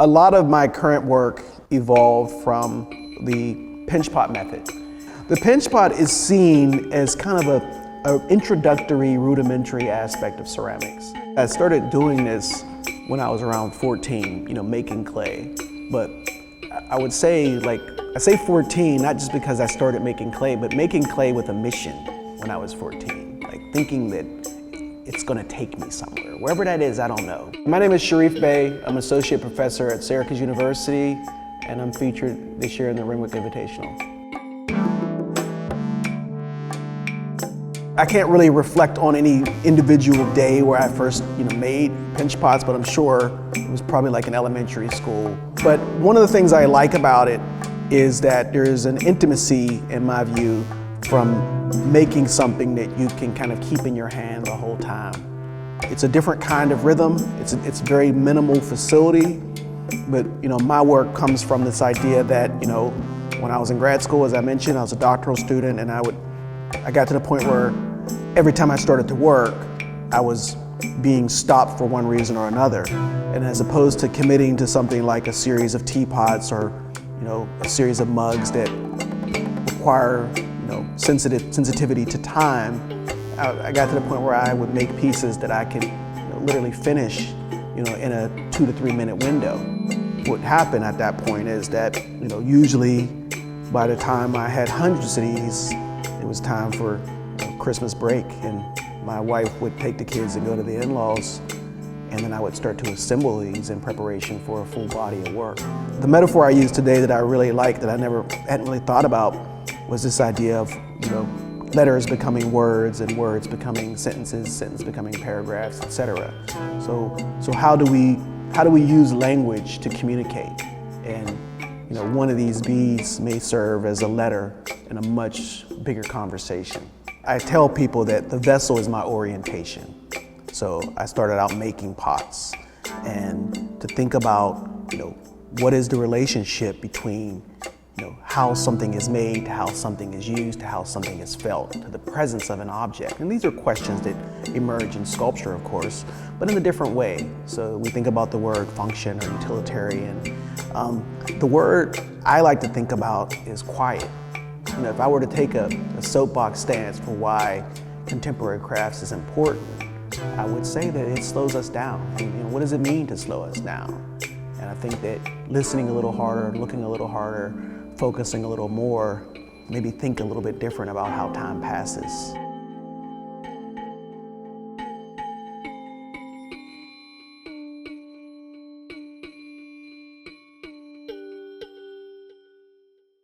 A lot of my current work evolved from the pinch pot method. The pinch pot is seen as kind of an introductory, rudimentary aspect of ceramics. I started doing this when I was around 14, making clay. But I would say, I say 14, not just because I started making clay, but making clay with a mission when I was 14. Thinking that it's gonna take me somewhere. Wherever that is, I don't know. My name is Sharif Bey. I'm associate professor at Syracuse University, and I'm featured this year in the Renwick Invitational. I can't really reflect on any individual day where I first made pinch pots, but I'm sure it was probably like in elementary school. But one of the things I like about it is that there's an intimacy, in my view, from making something that you can kind of keep in your hand the whole time. It's a different kind of rhythm. It's very minimal facility, but my work comes from this idea that when I was in grad school, as I mentioned, I was a doctoral student, and I got to the point where every time I started to work, I was being stopped for one reason or another. And as opposed to committing to something like a series of teapots or a series of mugs that require sensitivity to time, I got to the point where I would make pieces that I could literally finish in a 2 to 3 minute window. What happened at that point is that usually by the time I had hundreds of these, it was time for Christmas break, and my wife would take the kids and go to the in-laws, and then I would start to assemble these in preparation for a full body of work. The metaphor I use today that I really like, that I hadn't really thought about, was this idea of letters becoming words and words becoming sentences, sentences becoming paragraphs, etc. So how do we use language to communicate? And one of these beads may serve as a letter in a much bigger conversation. I tell people that the vessel is my orientation. So I started out making pots, and to think about what is the relationship between how something is made, to how something is used, to how something is felt, to the presence of an object. And these are questions that emerge in sculpture, of course, but in a different way. So we think about the word function or utilitarian. The word I like to think about is quiet. If I were to take a soapbox stance for why contemporary crafts is important, I would say that it slows us down. And what does it mean to slow us down? And I think that listening a little harder, looking a little harder, focusing a little more, maybe think a little bit different about how time passes.